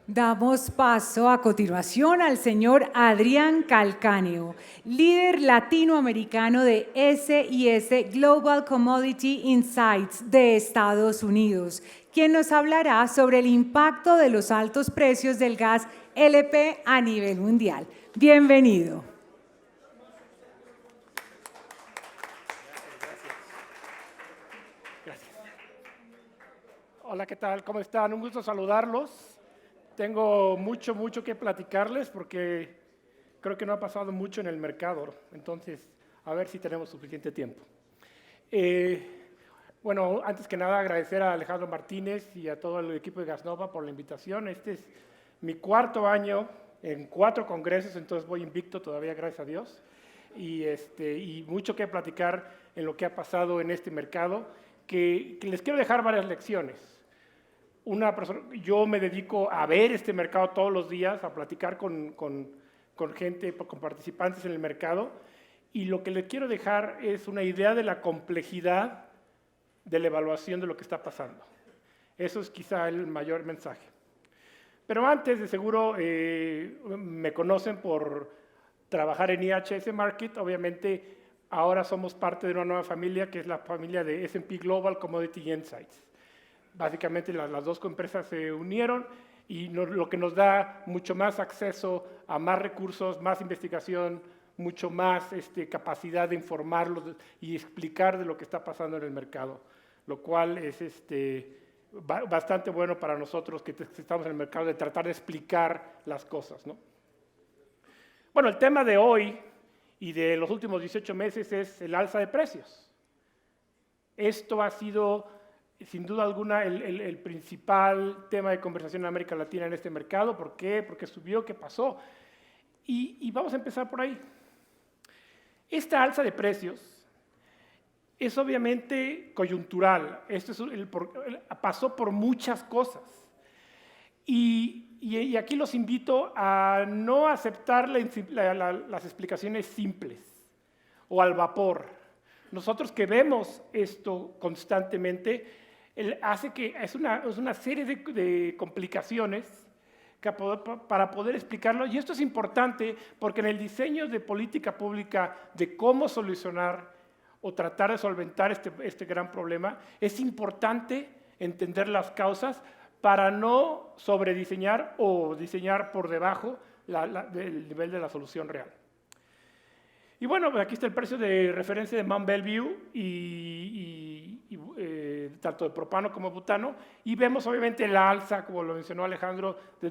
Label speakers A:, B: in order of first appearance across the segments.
A: Damos paso a continuación al señor Adrián Calcáneo, líder latinoamericano de SIS Global Commodity Insights de Estados Unidos, quien nos hablará sobre el impacto de los altos precios del gas LP a nivel mundial. Bienvenido.
B: Gracias. Hola, ¿qué tal? ¿Cómo están? Un gusto saludarlos. Tengo mucho que platicarles porque creo que no ha pasado mucho en el mercado, entonces a ver si tenemos suficiente tiempo. Bueno, antes que nada agradecer a Alejandro Martínez y a todo el equipo de Gasnova por la invitación. Este es mi cuarto año en 4 congresos, entonces voy invicto todavía, gracias a Dios. Y mucho que platicar en lo que ha pasado en este mercado, que les quiero dejar varias lecciones. Yo me dedico a ver este mercado todos los días, a platicar con gente, con participantes en el mercado, y lo que les quiero dejar es una idea de la complejidad de la evaluación de lo que está pasando. Eso es quizá el mayor mensaje. Pero antes, de seguro, me conocen por trabajar en IHS Markit. Obviamente, ahora somos parte de una nueva familia, que es la familia de S&P Global Commodity Insights. Básicamente las dos empresas se unieron y lo que nos da mucho más acceso a más recursos, más investigación, mucho más capacidad de informarlos y explicar de lo que está pasando en el mercado, lo cual es bastante bueno para nosotros que estamos en el mercado de tratar de explicar las cosas, ¿no? Bueno, el tema de hoy y de los últimos 18 meses es el alza de precios. Esto ha sido, sin duda alguna, el principal tema de conversación en América Latina en este mercado. ¿Por qué? Porque subió, ¿qué pasó? Y vamos a empezar por ahí. Esta alza de precios es obviamente coyuntural. Pasó por muchas cosas. Y aquí los invito a no aceptar las explicaciones simples o al vapor. Nosotros que vemos esto constantemente, hace que es una serie de complicaciones para poder explicarlo. Y esto es importante porque en el diseño de política pública de cómo solucionar o tratar de solventar este gran problema, es importante entender las causas para no sobrediseñar o diseñar por debajo del nivel de la solución real. Y bueno, aquí está el precio de referencia de Mont Belvieu, tanto de propano como butano, y vemos obviamente la alza, como lo mencionó Alejandro, de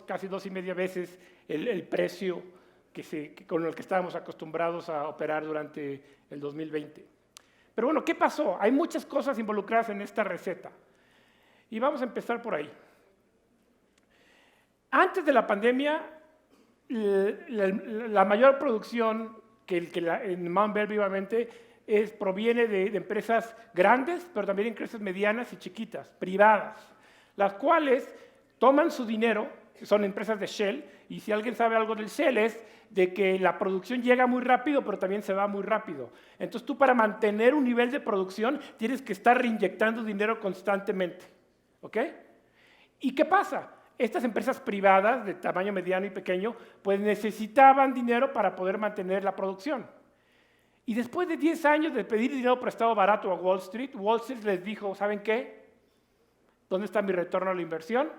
B: casi 2,5 veces el precio con el que estábamos acostumbrados a operar durante el 2020. Pero bueno, ¿qué pasó? Hay muchas cosas involucradas en esta receta, y vamos a empezar por ahí. Antes de la pandemia, la mayor producción en Mont Belvieu obviamente proviene de empresas grandes, pero también empresas medianas y chiquitas, privadas, las cuales toman su dinero, son empresas de Shell, y si alguien sabe algo del Shell es de que la producción llega muy rápido, pero también se va muy rápido. Entonces tú, para mantener un nivel de producción, tienes que estar reinyectando dinero constantemente, ¿ok? ¿Y qué pasa? Estas empresas privadas de tamaño mediano y pequeño pues necesitaban dinero para poder mantener la producción. Y después de 10 años de pedir dinero prestado barato a Wall Street les dijo, ¿saben qué? ¿Dónde está mi retorno a la inversión?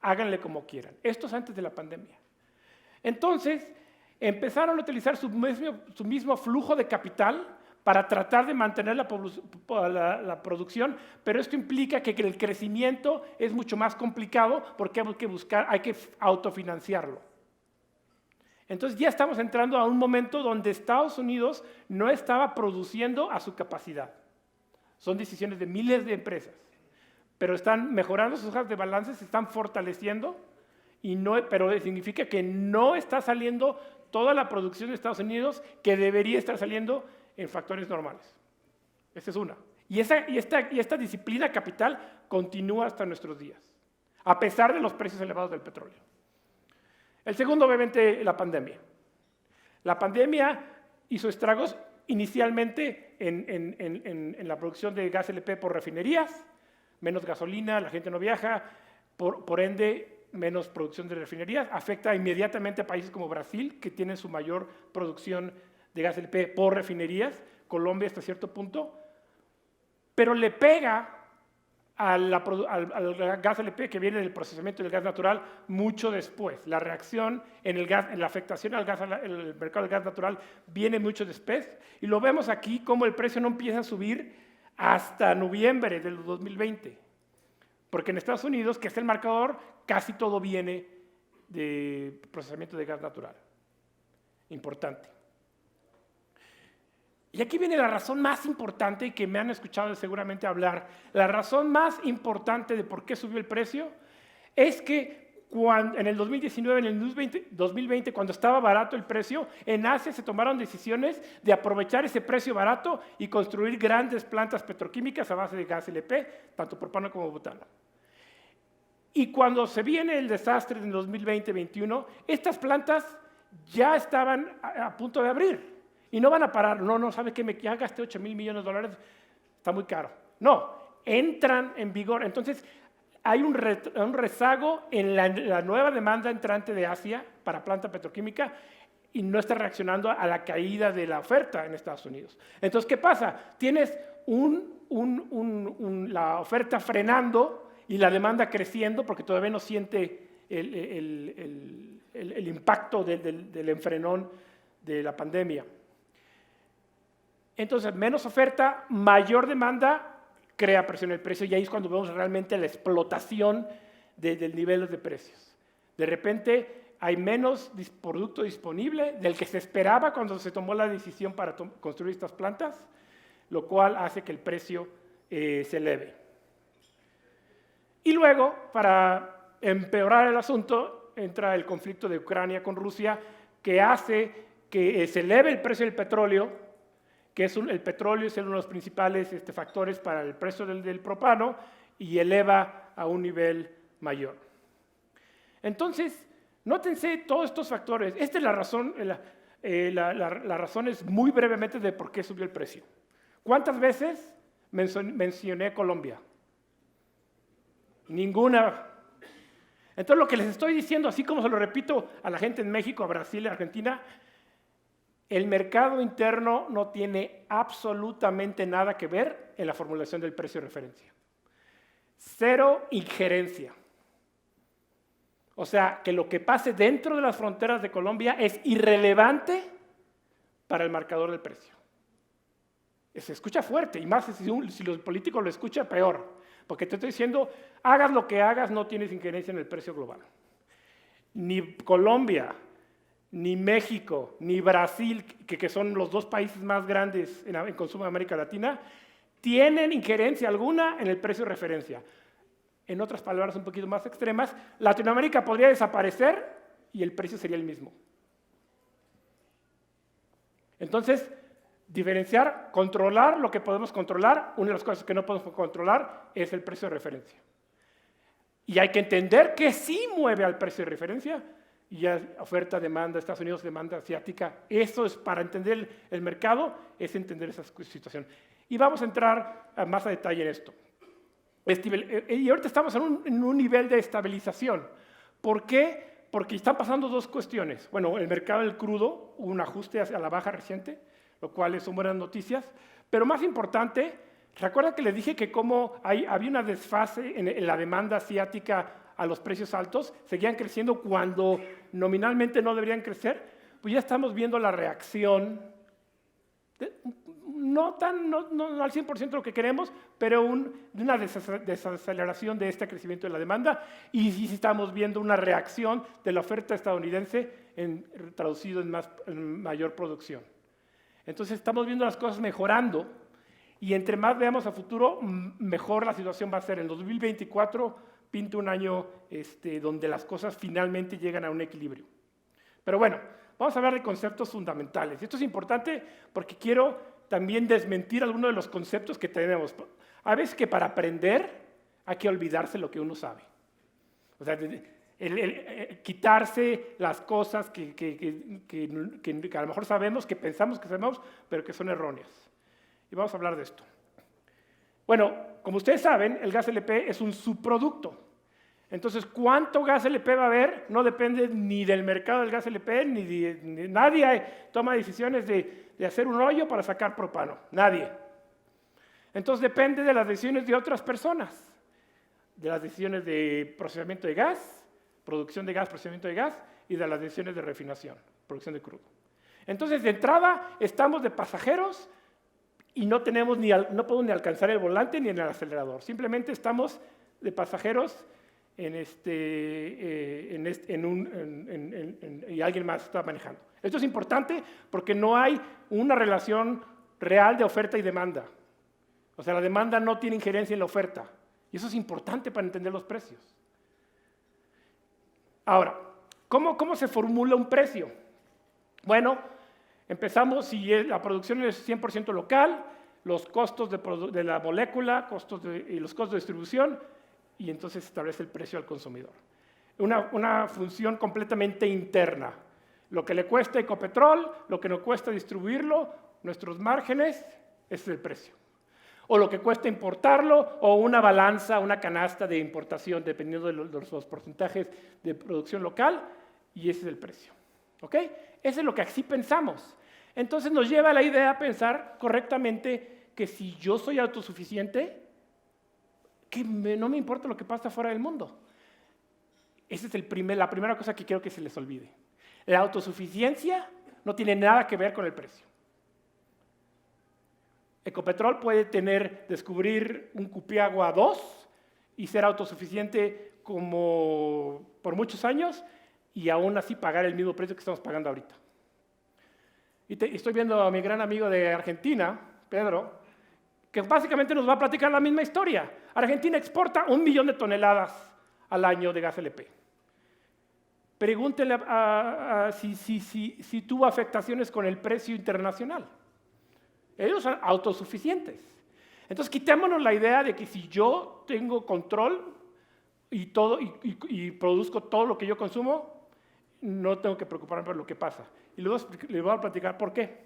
B: Háganle como quieran. Esto es antes de la pandemia. Entonces, empezaron a utilizar su mismo flujo de capital para tratar de mantener la producción, pero esto implica que el crecimiento es mucho más complicado porque hay que autofinanciarlo. Entonces ya estamos entrando a un momento donde Estados Unidos no estaba produciendo a su capacidad. Son decisiones de miles de empresas, pero están mejorando sus hojas de balance, se están fortaleciendo, pero significa que no está saliendo toda la producción de Estados Unidos que debería estar saliendo en factores normales. Esa es una. Y esta disciplina capital continúa hasta nuestros días, a pesar de los precios elevados del petróleo. El segundo, obviamente, la pandemia. La pandemia hizo estragos inicialmente en la producción de gas LP por refinerías, menos gasolina, la gente no viaja, por ende menos producción de refinerías, afecta inmediatamente a países como Brasil, que tienen su mayor producción de gas LP por refinerías, Colombia hasta cierto punto, pero le pega al gas LP que viene del procesamiento del gas natural mucho después. La reacción en la afectación al el mercado del gas natural viene mucho después, y lo vemos aquí como el precio no empieza a subir hasta noviembre del 2020, porque en Estados Unidos, que es el marcador, casi todo viene de procesamiento de gas natural. Importante. Y aquí viene la razón más importante, y que me han escuchado seguramente hablar. La razón más importante de por qué subió el precio es que en el 2019, en el 2020, cuando estaba barato el precio, en Asia se tomaron decisiones de aprovechar ese precio barato y construir grandes plantas petroquímicas a base de gas LP, tanto propano como butano. Y cuando se viene el desastre en 2020-21, estas plantas ya estaban a punto de abrir. Y no van a parar. No, ¿sabe qué? Ya gasté $8,000 millones, está muy caro. No, entran en vigor. Entonces, hay un rezago en la nueva demanda entrante de Asia para planta petroquímica, y no está reaccionando a la caída de la oferta en Estados Unidos. Entonces, ¿qué pasa? Tienes la oferta frenando y la demanda creciendo, porque todavía no siente el impacto del enfrenón de la pandemia. Entonces, menos oferta, mayor demanda, crea presión en el precio, y ahí es cuando vemos realmente la explotación del nivel de precios. De repente hay menos producto disponible del que se esperaba cuando se tomó la decisión para construir estas plantas, lo cual hace que el precio se eleve. Y luego, para empeorar el asunto, entra el conflicto de Ucrania con Rusia, que hace que se eleve el precio del petróleo, que el petróleo es uno de los principales factores para el precio del propano, y eleva a un nivel mayor. Entonces, nótense todos estos factores. Esta es la razón, la razón es muy brevemente de por qué subió el precio. ¿Cuántas veces mencioné Colombia? Ninguna. Entonces, lo que les estoy diciendo, así como se lo repito a la gente en México, a Brasil, a Argentina, el mercado interno no tiene absolutamente nada que ver en la formulación del precio de referencia. Cero injerencia. O sea, que lo que pase dentro de las fronteras de Colombia es irrelevante para el marcador del precio. Se escucha fuerte, y más si los políticos lo escuchan, peor. Porque te estoy diciendo, hagas lo que hagas, no tienes injerencia en el precio global. Ni Colombia, ni México, ni Brasil, que son los dos países más grandes en consumo de América Latina, tienen injerencia alguna en el precio de referencia. En otras palabras un poquito más extremas, Latinoamérica podría desaparecer y el precio sería el mismo. Entonces, diferenciar, controlar lo que podemos controlar. Una de las cosas que no podemos controlar es el precio de referencia. Y hay que entender que sí mueve al precio de referencia, y ya oferta, demanda, Estados Unidos, demanda asiática. Eso es para entender el mercado, es entender esa situación. Y vamos a entrar más a detalle en esto. Y ahorita estamos en un nivel de estabilización. ¿Por qué? Porque están pasando dos cuestiones. Bueno, el mercado del crudo, hubo un ajuste hacia la baja reciente, lo cual son buenas noticias. Pero más importante, ¿recuerdan que les dije que había una desfase en la demanda asiática a los precios altos? Seguían creciendo cuando nominalmente no deberían crecer. Pues ya estamos viendo la reacción, no al 100% lo que queremos, pero una desaceleración de este crecimiento de la demanda, y sí estamos viendo una reacción de la oferta estadounidense traducido en mayor producción. Entonces estamos viendo las cosas mejorando, y entre más veamos a futuro, mejor la situación va a ser. En 2024 pinta un año donde las cosas finalmente llegan a un equilibrio. Pero bueno, vamos a hablar de conceptos fundamentales. Esto es importante porque quiero también desmentir algunos de los conceptos que tenemos. A veces que para aprender hay que olvidarse lo que uno sabe. O sea, quitarse las cosas que a lo mejor sabemos, que pensamos que sabemos, pero que son erróneas. Y vamos a hablar de esto. Bueno, como ustedes saben, el gas LP es un subproducto. Entonces, ¿cuánto gas LP va a haber? No depende ni del mercado del gas LP, ni nadie toma decisiones de hacer un hoyo para sacar propano. Nadie. Entonces, depende de las decisiones de otras personas, de las decisiones de procesamiento de gas, producción de gas, procesamiento de gas, y de las decisiones de refinación, producción de crudo. Entonces, de entrada, estamos de pasajeros y no podemos ni alcanzar el volante ni en el acelerador. Simplemente estamos de pasajeros y alguien más está manejando. Esto es importante porque no hay una relación real de oferta y demanda. O sea, la demanda no tiene injerencia en la oferta. Y eso es importante para entender los precios. Ahora, ¿cómo se formula un precio? Bueno, empezamos, si la producción es 100% local, los costos de la molécula, y los costos de distribución, y entonces se establece el precio al consumidor. Una función completamente interna. Lo que le cuesta Ecopetrol, lo que nos cuesta distribuirlo, nuestros márgenes, ese es el precio. O lo que cuesta importarlo, o una balanza, una canasta de importación, dependiendo de los porcentajes de producción local, y ese es el precio. ¿Ok? Eso es lo que así pensamos. Entonces nos lleva a la idea a pensar correctamente que si yo soy autosuficiente, que no me importa lo que pasa fuera del mundo. Esa es la primera cosa que quiero que se les olvide. La autosuficiencia no tiene nada que ver con el precio. Ecopetrol puede descubrir un Cupiagua 2 y ser autosuficiente por muchos años y aún así pagar el mismo precio que estamos pagando ahorita. Y estoy viendo a mi gran amigo de Argentina, Pedro, que básicamente nos va a platicar la misma historia. Argentina exporta 1 millón de toneladas al año de gas LP. Pregúntenle si tuvo afectaciones con el precio internacional. Ellos son autosuficientes. Entonces, quitémonos la idea de que si yo tengo control y produzco todo lo que yo consumo, no tengo que preocuparme por lo que pasa. Y luego les voy a platicar por qué.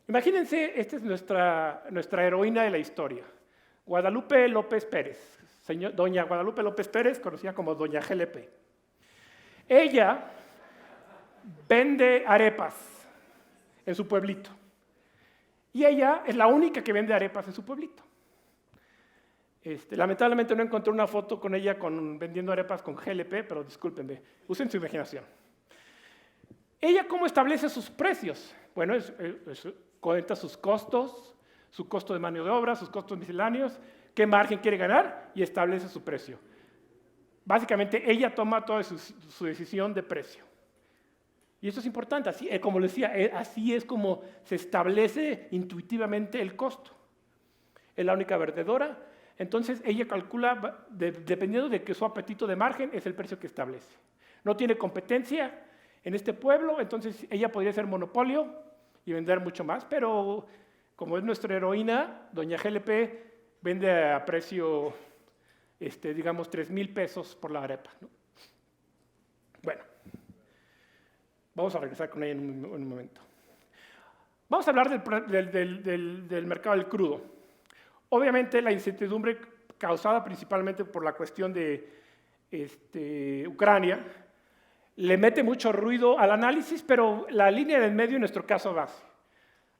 B: Imagínense, esta es nuestra heroína de la historia, Guadalupe López Pérez, doña Guadalupe López Pérez, conocida como doña GLP. Ella vende arepas en su pueblito. Y ella es la única que vende arepas en su pueblito. Lamentablemente no encontré una foto con ella vendiendo arepas con GLP, pero discúlpenme, usen su imaginación. ¿Ella cómo establece sus precios? Bueno, cuenta sus costos, su costo de mano de obra, sus costos misceláneos, qué margen quiere ganar y establece su precio. Básicamente, ella toma toda su decisión de precio. Y eso es importante, así, como les decía, así es como se establece intuitivamente el costo. Es la única vendedora, entonces ella calcula, dependiendo de que su apetito de margen, es el precio que establece. No tiene competencia en este pueblo, entonces ella podría ser monopolio y vender mucho más, pero como es nuestra heroína, doña GLP vende a precio, digamos, 3,000 pesos por la arepa, ¿no? Bueno. Vamos a regresar con ella en un momento. Vamos a hablar del mercado del crudo. Obviamente la incertidumbre causada principalmente por la cuestión de Ucrania le mete mucho ruido al análisis, pero la línea del medio en nuestro caso base,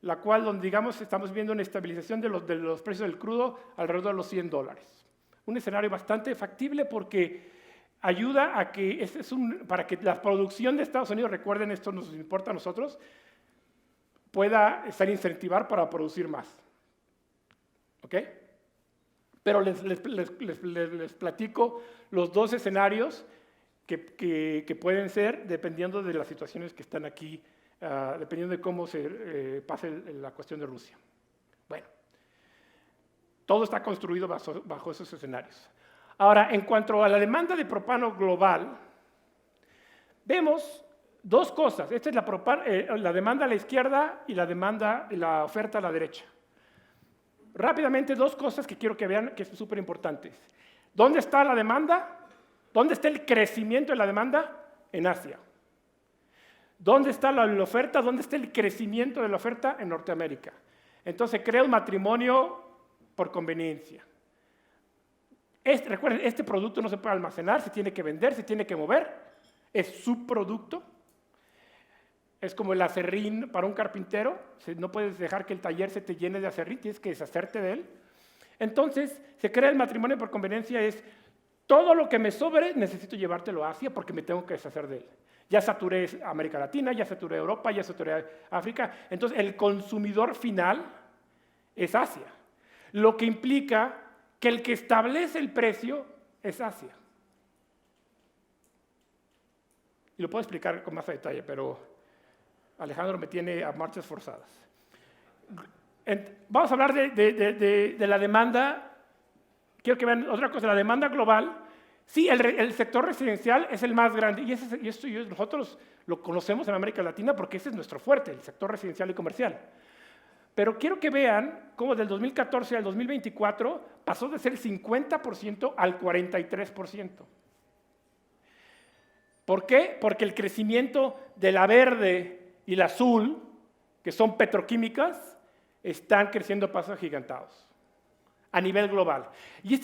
B: la cual donde digamos estamos viendo una estabilización de los precios del crudo alrededor de los $100. Un escenario bastante factible porque ayuda a que, para que la producción de Estados Unidos, recuerden, esto nos importa a nosotros, pueda estar incentivar para producir más. ¿Ok? Pero les platico los dos escenarios que pueden ser dependiendo de las situaciones que están aquí, dependiendo de cómo se pase la cuestión de Rusia. Bueno, todo está construido bajo esos escenarios. Ahora, en cuanto a la demanda de propano global, vemos dos cosas. Esta es la demanda a la izquierda y la oferta a la derecha. Rápidamente, dos cosas que quiero que vean que son súper importantes. ¿Dónde está la demanda? ¿Dónde está el crecimiento de la demanda? En Asia. ¿Dónde está la oferta? ¿Dónde está el crecimiento de la oferta? En Norteamérica. Entonces, crea un matrimonio por conveniencia. Recuerden, este producto no se puede almacenar, se tiene que vender, se tiene que mover, es subproducto. Es como el acerrín para un carpintero, no puedes dejar que el taller se te llene de acerrín, tienes que deshacerte de él. Entonces, se crea el matrimonio por conveniencia, es todo lo que me sobre necesito llevártelo a Asia porque me tengo que deshacer de él. Ya saturé América Latina, ya saturé Europa, ya saturé África. Entonces, el consumidor final es Asia. Lo que implica que el que establece el precio es Asia. Y lo puedo explicar con más detalle, pero Alejandro me tiene a marchas forzadas. Vamos a hablar de la demanda. Quiero que vean otra cosa, la demanda global. Sí, el sector residencial es el más grande y nosotros lo conocemos en América Latina porque ese es nuestro fuerte, el sector residencial y comercial. Pero quiero que vean cómo del 2014 al 2024 pasó de ser el 50% al 43%. ¿Por qué? Porque el crecimiento de la verde y la azul, que son petroquímicas, están creciendo a pasos agigantados a nivel global. Y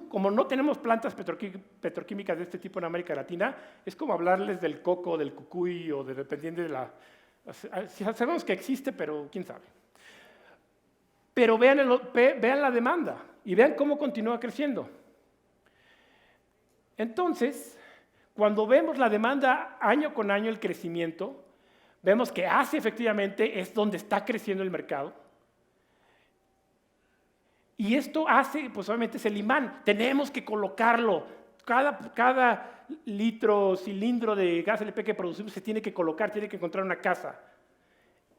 B: como no tenemos plantas petroquímicas de este tipo en América Latina, es como hablarles del coco, del cucuy o dependiendo de la... Sabemos que existe, pero quién sabe. Pero vean la demanda y vean cómo continúa creciendo. Entonces, cuando vemos la demanda año con año, el crecimiento, vemos que Asia efectivamente es donde está creciendo el mercado. Y esto hace, pues obviamente es el imán, tenemos que colocarlo. Cada litro, cilindro de gas LP que producimos se tiene que colocar, tiene que encontrar una casa.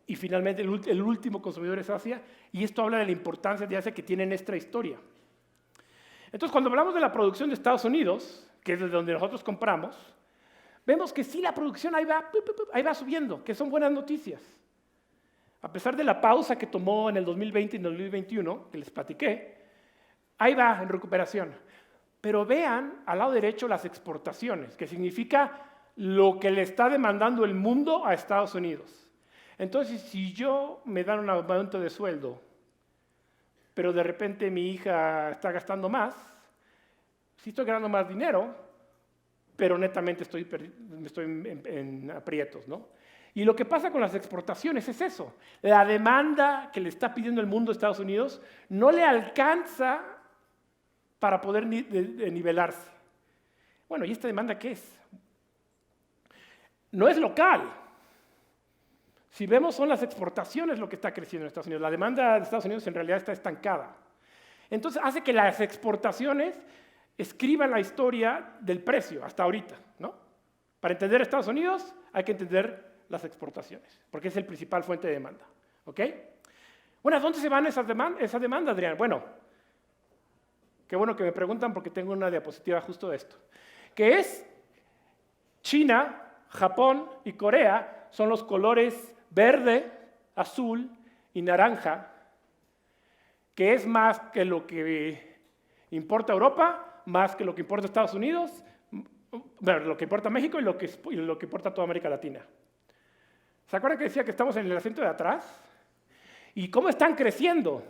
B: Y finalmente el último consumidor es Asia, y esto habla de la importancia de Asia que tiene en esta historia. Entonces, cuando hablamos de la producción de Estados Unidos, que es de donde nosotros compramos, vemos que sí, la producción ahí va subiendo, que son buenas noticias. A pesar de la pausa que tomó en el 2020 y en el 2021, que les platiqué, ahí va en recuperación. Pero vean al lado derecho las exportaciones, que significa lo que le está demandando el mundo a Estados Unidos. Entonces, si yo me dan un aumento de sueldo, pero de repente mi hija está gastando más, sí estoy ganando más dinero, pero netamente estoy en aprietos, ¿no? Y lo que pasa con las exportaciones es eso. La demanda que le está pidiendo el mundo a Estados Unidos no le alcanza para poder nivelarse. Bueno, ¿y esta demanda qué es? No es local. Si vemos, son las exportaciones lo que está creciendo en Estados Unidos. La demanda de Estados Unidos en realidad está estancada. Entonces hace que las exportaciones escriban la historia del precio hasta ahorita, ¿no? Para entender Estados Unidos hay que entender las exportaciones, porque es el principal fuente de demanda. ¿Ok? Bueno, ¿a dónde se van esa demanda, Adrián? Bueno, qué bueno que me preguntan porque tengo una diapositiva justo de esto. Que es China, Japón y Corea son los colores verde, azul y naranja, que es más que lo que importa Europa, más que lo que importa Estados Unidos, bueno, lo que importa México y lo que importa toda América Latina. ¿Se acuerdan que decía que estamos en el asiento de atrás? ¿Y cómo están creciendo?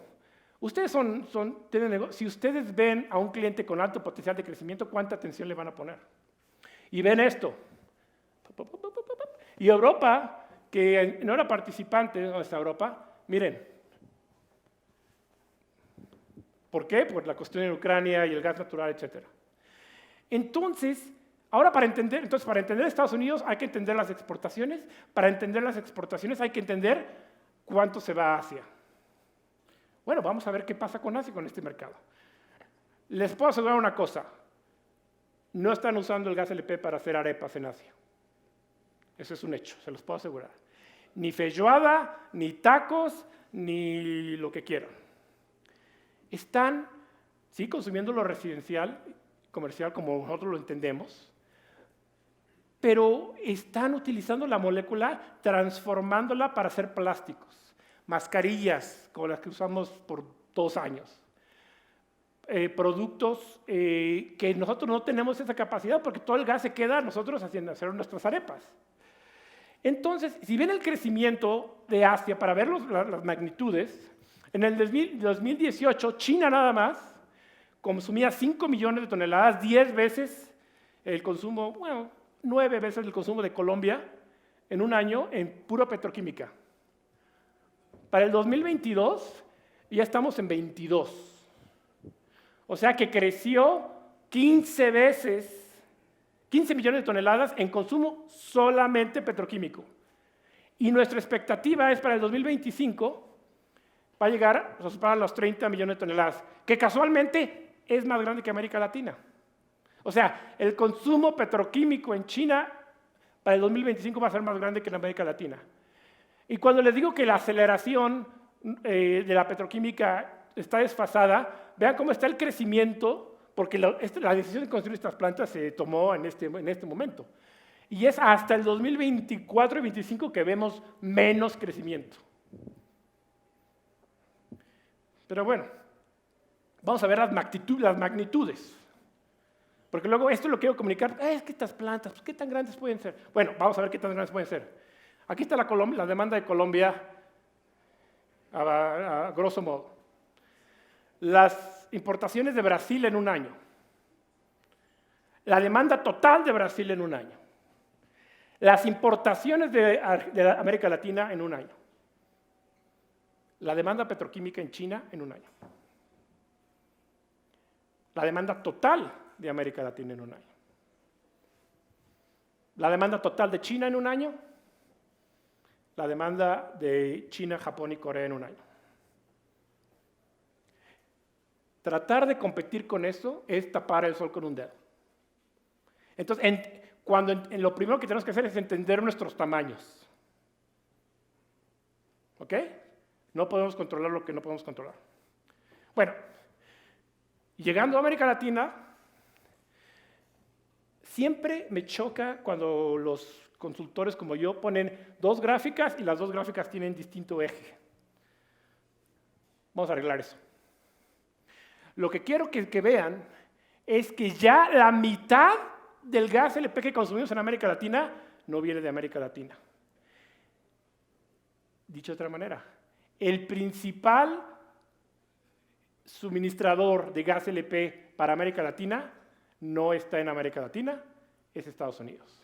B: Ustedes si ustedes ven a un cliente con alto potencial de crecimiento, ¿cuánta atención le van a poner? Y ven esto. Y Europa, que no era participante, ¿dónde está Europa? Miren. ¿Por qué? Por la cuestión en Ucrania y el gas natural, etc. Entonces, ahora para entender Estados Unidos hay que entender las exportaciones. Para entender las exportaciones hay que entender cuánto se va a Asia. Bueno, vamos a ver qué pasa con Asia, con este mercado. Les puedo asegurar una cosa. No están usando el gas LP para hacer arepas en Asia. Eso es un hecho, se los puedo asegurar. Ni feijoada, ni tacos, ni lo que quieran. Están, sí, consumiendo lo residencial, comercial, como nosotros lo entendemos, pero están utilizando la molécula, transformándola para hacer plásticos, mascarillas, como las que usamos por 2 años, productos que nosotros no tenemos esa capacidad porque todo el gas se queda a nosotros haciendo hacer nuestras arepas. Entonces, si ven el crecimiento de Asia, para ver las magnitudes, en el 2018, China nada más consumía 5 millones de toneladas, 10 veces el consumo, bueno, 9 veces el consumo de Colombia en un año en pura petroquímica. Para el 2022 ya estamos en 22. O sea que creció 15 veces, 15 millones de toneladas en consumo solamente petroquímico. Y nuestra expectativa es para el 2025 va a llegar a superar los 30 millones de toneladas, que casualmente es más grande que América Latina. O sea, el consumo petroquímico en China para el 2025 va a ser más grande que en América Latina. Y cuando les digo que la aceleración de la petroquímica está desfasada, vean cómo está el crecimiento, porque la decisión de construir estas plantas se tomó en este momento. Y es hasta el 2024 y 2025 que vemos menos crecimiento. Pero bueno, vamos a ver las magnitudes. Porque luego esto lo quiero comunicar, es que estas plantas, pues, ¿qué tan grandes pueden ser? Bueno, vamos a ver qué tan grandes pueden ser. Aquí está la demanda de Colombia, a grosso modo. Las importaciones de Brasil en un año. La demanda total de Brasil en un año. Las importaciones de América Latina en un año. La demanda petroquímica en China en un año. La demanda total de América Latina en un año. La demanda total de China en un año. La demanda de China, Japón y Corea en un año. Tratar de competir con eso es tapar el sol con un dedo. Entonces, lo primero que tenemos que hacer es entender nuestros tamaños. ¿Ok? No podemos controlar lo que no podemos controlar. Bueno, llegando a América Latina, siempre me choca cuando los consultores como yo ponen dos gráficas y las dos gráficas tienen distinto eje. Vamos a arreglar eso. Lo que quiero que vean es que ya la mitad del gas LP que consumimos en América Latina no viene de América Latina. Dicho de otra manera, el principal suministrador de gas LP para América Latina no está en América Latina, es Estados Unidos.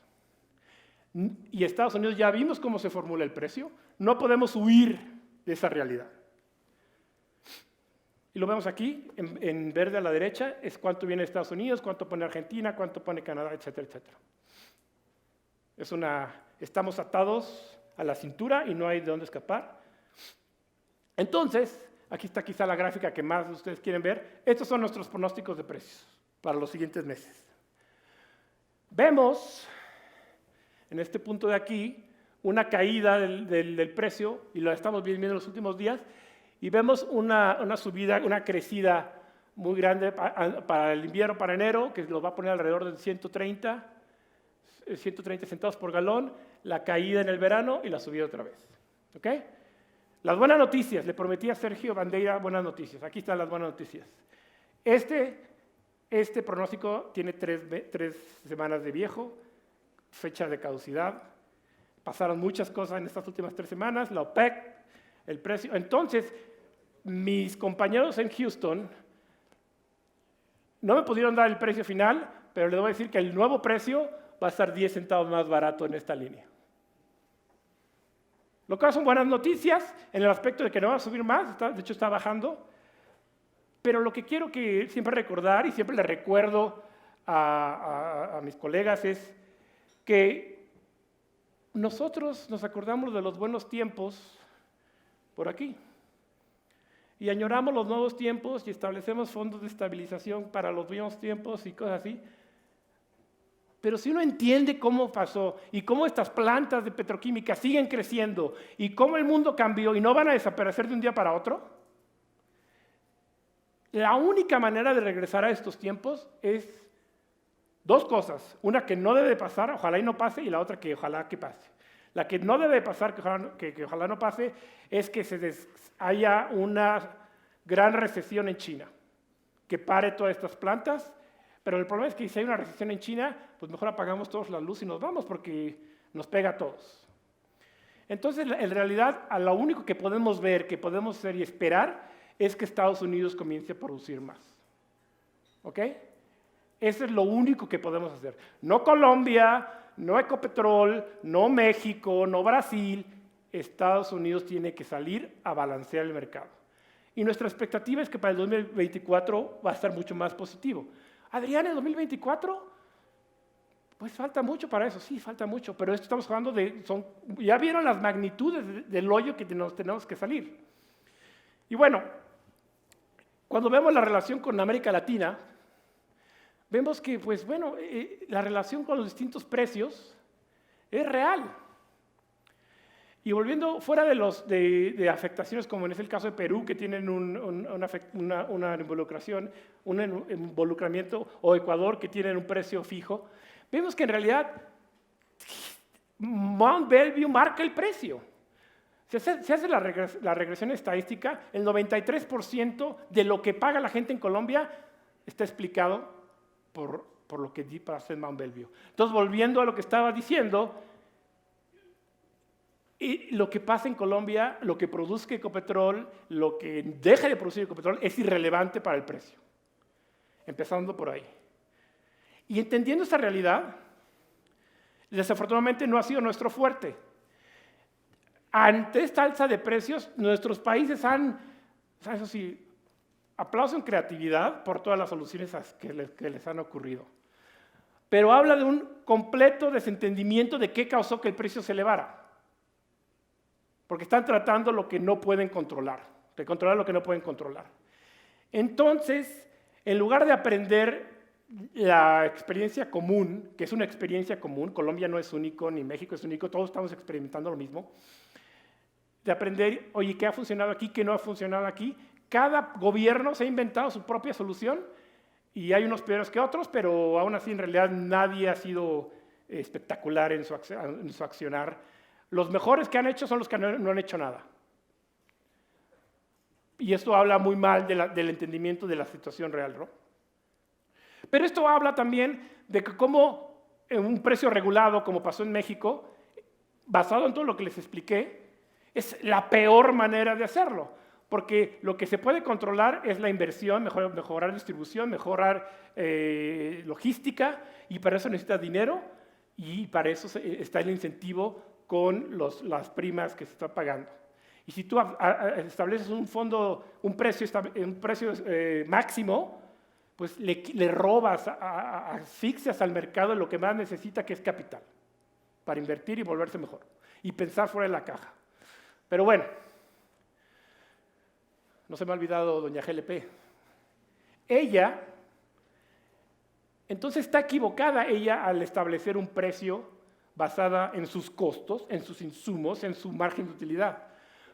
B: Y Estados Unidos ya vimos cómo se formula el precio, no podemos huir de esa realidad. Y lo vemos aquí, en verde a la derecha, es cuánto viene de Estados Unidos, cuánto pone Argentina, cuánto pone Canadá, etcétera, etcétera. Estamos atados a la cintura y no hay de dónde escapar. Entonces, aquí está quizá la gráfica que más de ustedes quieren ver. Estos son nuestros pronósticos de precios para los siguientes meses. Vemos, en este punto de aquí, una caída del precio, y lo estamos viendo en los últimos días, y vemos una subida, una crecida muy grande para el invierno, para enero, que lo va a poner alrededor de 130 centavos por galón, la caída en el verano y la subida otra vez. ¿Ok? Las buenas noticias, le prometí a Sergio Bandeira buenas noticias. Aquí están las buenas noticias. Este pronóstico tiene 3 semanas de viejo, fecha de caducidad. Pasaron muchas cosas en estas últimas 3 semanas, la OPEC, el precio. Entonces, mis compañeros en Houston no me pudieron dar el precio final, pero les voy a decir que el nuevo precio va a estar 10 centavos más barato en esta línea. Lo cual son buenas noticias en el aspecto de que no va a subir más, de hecho está bajando, pero lo que quiero que siempre recordar, y siempre le recuerdo a mis colegas, es que nosotros nos acordamos de los buenos tiempos por aquí, y añoramos los nuevos tiempos y establecemos fondos de estabilización para los buenos tiempos y cosas así. Pero si uno entiende cómo pasó y cómo estas plantas de petroquímica siguen creciendo y cómo el mundo cambió y no van a desaparecer de un día para otro, la única manera de regresar a estos tiempos es 2 cosas. Una que no debe pasar, ojalá y no pase, y la otra que ojalá que pase. La que no debe pasar, que ojalá no pase, es que haya una gran recesión en China, que pare todas estas plantas. Pero el problema es que si hay una recesión en China, pues mejor apagamos todos la luz y nos vamos porque nos pega a todos. Entonces, en realidad, a lo único que podemos ver, que podemos hacer y esperar, es que Estados Unidos comience a producir más. ¿ok? Eso es lo único que podemos hacer. No Colombia, no Ecopetrol, no México, no Brasil. Estados Unidos tiene que salir a balancear el mercado. Y nuestra expectativa es que para el 2024 va a estar mucho más positivo. Adrián, ¿en 2024? Pues falta mucho para eso, sí, falta mucho, pero esto estamos hablando ya vieron las magnitudes del hoyo que nos tenemos que salir. Y bueno, cuando vemos la relación con América Latina, vemos que, pues bueno, la relación con los distintos precios es real. Y volviendo fuera de afectaciones, como es el caso de Perú, que tienen un involucramiento, o Ecuador, que tienen un precio fijo, vemos que en realidad Mont Belvieu marca el precio. Si se hace la regresión estadística, el 93% de lo que paga la gente en Colombia está explicado por lo que di para hacer Mont Belvieu. Entonces, volviendo a lo que estaba diciendo, y lo que pasa en Colombia, lo que produzca Ecopetrol, lo que deje de producir Ecopetrol, es irrelevante para el precio. Empezando por ahí. Y entendiendo esta realidad, desafortunadamente no ha sido nuestro fuerte. Ante esta alza de precios, nuestros países eso sí, aplauso en creatividad por todas las soluciones que les han ocurrido. Pero habla de un completo desentendimiento de qué causó que el precio se elevara. Porque están tratando lo que no pueden controlar, de controlar lo que no pueden controlar. Entonces, en lugar de aprender la experiencia común, que es una experiencia común, Colombia no es único, ni México es único, todos estamos experimentando lo mismo, de aprender, oye, ¿qué ha funcionado aquí, qué no ha funcionado aquí? Cada gobierno se ha inventado su propia solución y hay unos peores que otros, pero aún así en realidad nadie ha sido espectacular en su accionar. Los mejores que han hecho son los que no han hecho nada. Y esto habla muy mal del entendimiento de la situación real, ¿no? Pero esto habla también de que como en un precio regulado, como pasó en México, basado en todo lo que les expliqué, es la peor manera de hacerlo. Porque lo que se puede controlar es la inversión, mejorar distribución, mejorar logística, y para eso necesita dinero, y para eso está el incentivo con las primas que se está pagando. Y si tú estableces un precio máximo, pues le robas, asfixias al mercado lo que más necesita, que es capital, para invertir y volverse mejor, y pensar fuera de la caja. Pero bueno, no se me ha olvidado doña GLP. Ella, entonces está equivocada ella al establecer un precio basada en sus costos, en sus insumos, en su margen de utilidad.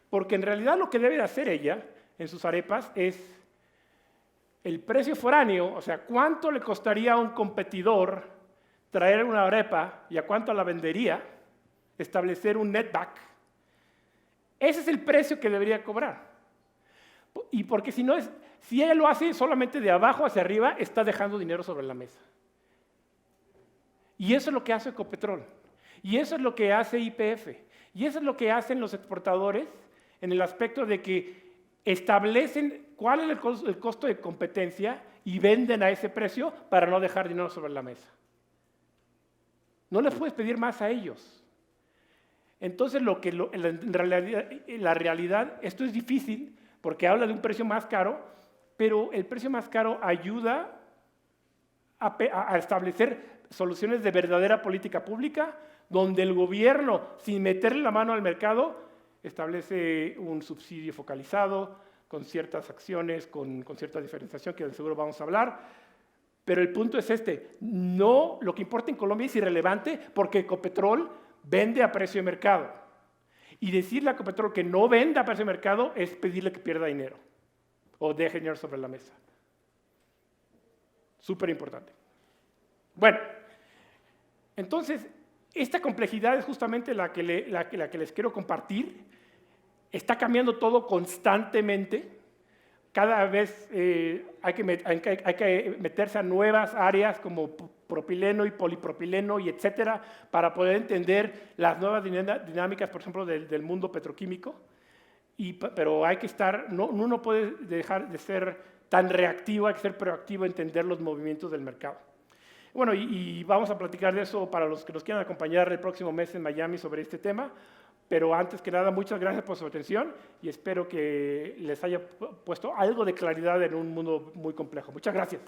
B: Porque en realidad lo que debe de hacer ella en sus arepas es el precio foráneo, o sea, cuánto le costaría a un competidor traer una arepa y a cuánto la vendería, establecer un netback. Ese es el precio que debería cobrar. Y porque si ella lo hace solamente de abajo hacia arriba, está dejando dinero sobre la mesa. Y eso es lo que hace Ecopetrol. Y eso es lo que hace YPF. Y eso es lo que hacen los exportadores en el aspecto de que establecen cuál es el costo de competencia y venden a ese precio para no dejar dinero sobre la mesa. No les puedes pedir más a ellos. Entonces, en la realidad, esto es difícil porque habla de un precio más caro, pero el precio más caro ayuda a establecer soluciones de verdadera política pública, donde el gobierno, sin meterle la mano al mercado, establece un subsidio focalizado, con ciertas acciones, con cierta diferenciación, que de seguro vamos a hablar. Pero el punto es no, lo que importa en Colombia es irrelevante porque Ecopetrol vende a precio de mercado. Y decirle a Ecopetrol que no venda a precio de mercado es pedirle que pierda dinero o deje dinero sobre la mesa. Súper importante. Bueno, entonces, esta complejidad es justamente la que les quiero compartir. Está cambiando todo constantemente. Cada vez hay que meterse a nuevas áreas como propileno y polipropileno y etcétera, para poder entender las nuevas dinámicas, por ejemplo, del mundo petroquímico. Pero hay que estar, uno no puede dejar de ser tan reactivo, hay que ser proactivo, entender los movimientos del mercado. Bueno, y vamos a platicar de eso para los que nos quieran acompañar el próximo mes en Miami sobre este tema, pero antes que nada, muchas gracias por su atención y espero que les haya puesto algo de claridad en un mundo muy complejo. Muchas gracias.